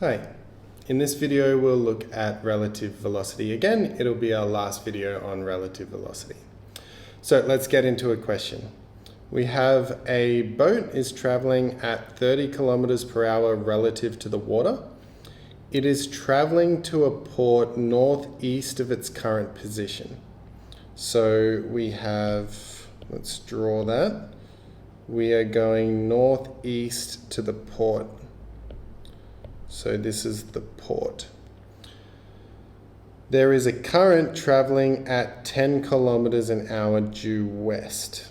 Hi, in this video we'll look at relative velocity again. It'll be our last video on relative velocity. So let's get into a question. We have a boat is traveling at 30 kilometers per hour relative to the water. It is traveling to a port northeast of its current position. So we have, let's draw that. We are going northeast to the port. So this is the port. There is a current traveling at 10 kilometers an hour due west.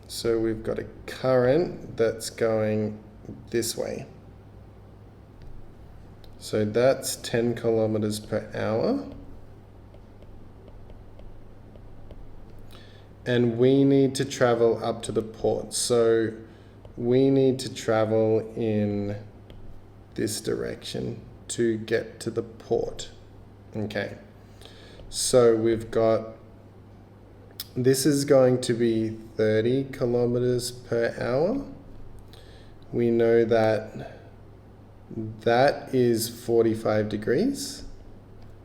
So we've got a current that's going this way. So that's 10 kilometers per hour. And we need to travel up to the port. So we need to travel in this direction to get to the port. Okay, so we've got, this is going to be 30 kilometers per hour. We know that that is 45 degrees,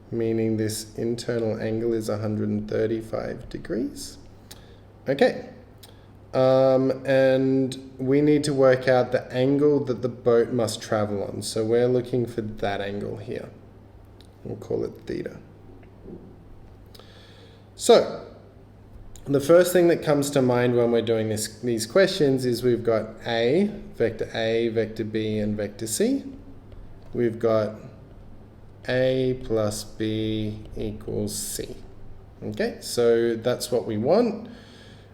meaning this internal angle is 135 degrees. Okay. And we need to work out the angle that the boat must travel on. So we're looking for that angle here. We'll call it theta. So the first thing that comes to mind when we're doing these questions is we've got A, vector B, and vector C. We've got A plus B equals C. Okay, so that's what we want.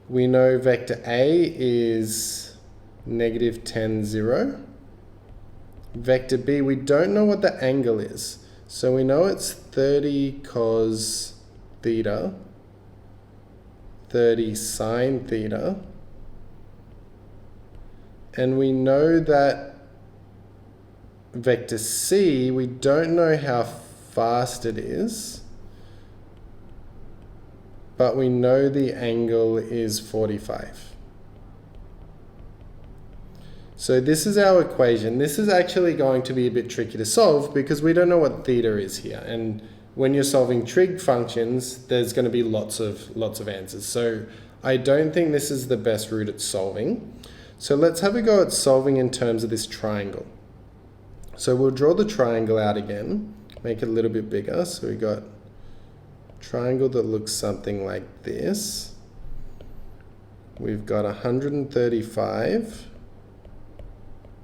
We know vector A is negative 10, 0. Vector B, we don't know what the angle is. So we know it's 30 cos theta, 30 sine theta. And we know that vector C, we don't know how fast it is, but we know the angle is 45. So this is our equation. This is actually going to be a bit tricky to solve because we don't know what theta is here. And when you're solving trig functions, there's going to be lots of answers. So I don't think this is the best route at solving. So let's have a go at solving in terms of this triangle. So we'll draw the triangle out again, make it a little bit bigger. So we got triangle that looks something like this. We've got 135.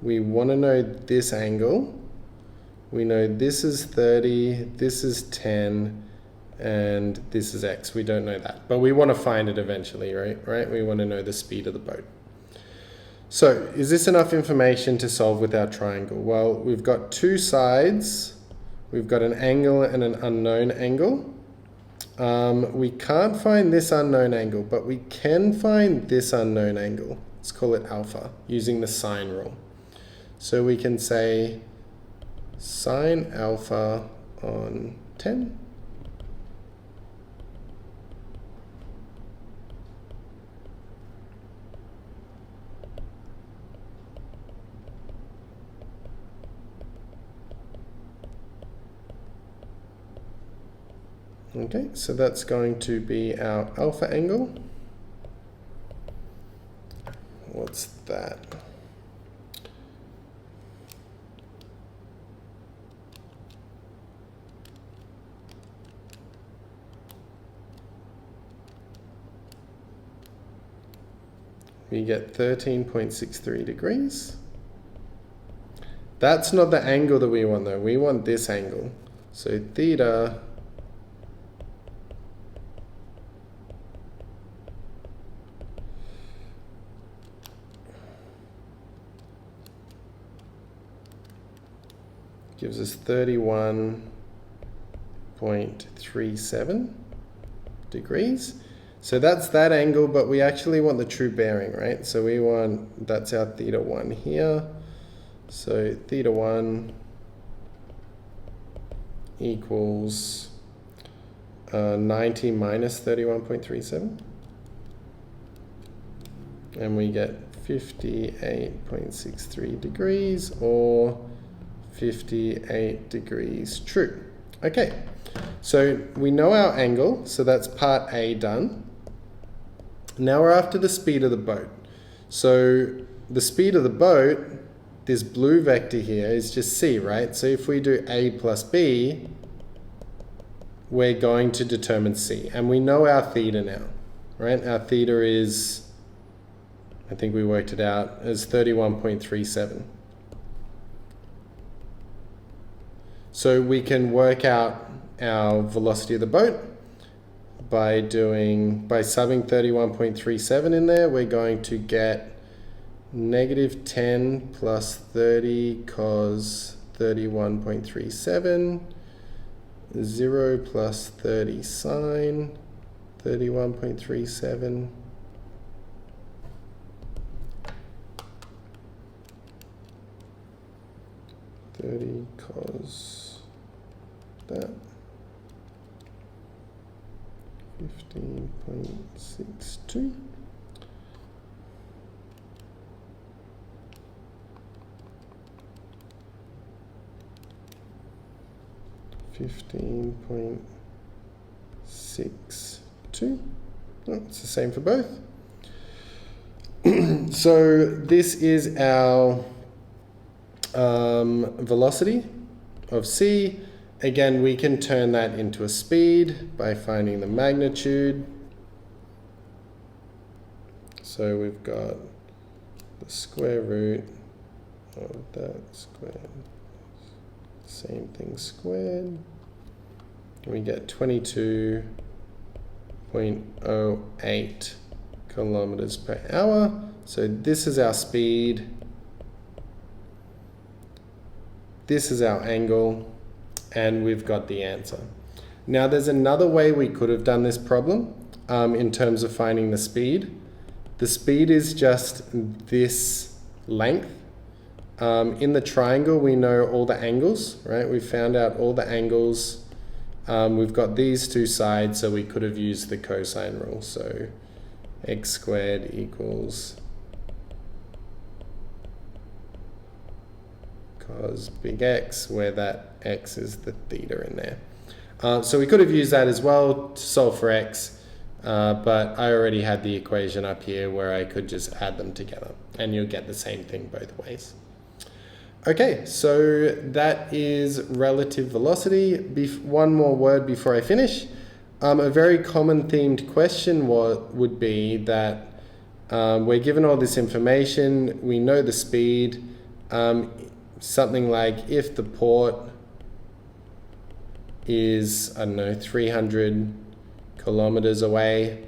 We want to know this angle. We know this is 30, this is 10, and this is x. We don't know that, but we want to find it eventually, right? We want to know the speed of the boat. So is this enough information to solve with our triangle? Well, we've got two sides. We've got an angle and an unknown angle. We can't find this unknown angle, but we can find this unknown angle. Let's call it alpha, using the sine rule. So we can say sine alpha on 10. Okay, so that's going to be our alpha angle. What's that? We get 13.63 degrees. That's not the angle that we want though. We want this angle. So theta gives us 31.37 degrees. So that's that angle, but we actually want the true bearing, right? So we want, that's our theta 1 here. So theta 1 equals 90 minus 31.37. And we get 58.63 degrees, or 58 degrees true. Okay, so we know our angle, so that's part A done. Now we're after the speed of the boat. So the speed of the boat, this blue vector here is just c, right? So if we do A plus B, we're going to determine c. And we know our theta now, right? Our theta is, I think we worked it out, as 31.37. So we can work out our velocity of the boat by subbing 31.37 in there. We're going to get negative 10 plus 30 cos 31.37, 0 plus 30 sine 31.37, cos that 15.62. Oh, it's the same for both. So this is our velocity of c. Again, we can turn that into a speed by finding the magnitude. So we've got the square root of that squared, same thing squared. We get 22.08 kilometers per hour. So this is our speed. This is our angle, and we've got the answer. Now there's another way we could have done this problem in terms of finding the speed. The speed is just this length. In the triangle, we know all the angles, right? We found out all the angles. We've got these two sides, so we could have used the cosine rule. So x squared equals cos big X, where that X is the theta in there. So we could have used that as well to solve for X, but I already had the equation up here where I could just add them together, and you'll get the same thing both ways. Okay, so that is relative velocity. One more word before I finish. A very common themed question would be that we're given all this information, we know the speed, something like if the port is, I don't know, 300 kilometers away,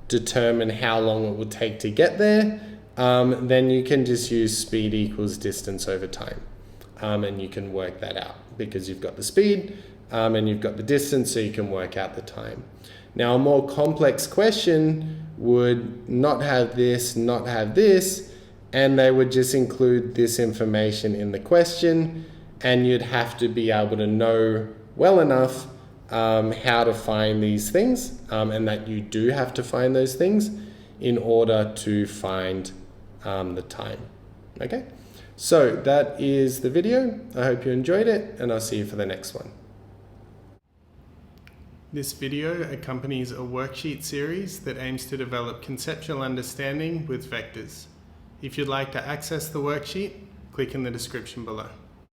determine how long it would take to get there, then you can just use speed equals distance over time. And you can work that out because you've got the speed and you've got the distance, so you can work out the time. Now, a more complex question would not have this, not have this, and they would just include this information in the question, and you'd have to be able to know well enough how to find these things, and that you do have to find those things in order to find the time. Okay, so that is the video. I hope you enjoyed it, and I'll see you for the next one. This video accompanies a worksheet series that aims to develop conceptual understanding with vectors. If you'd like to access the worksheet, click in the description below.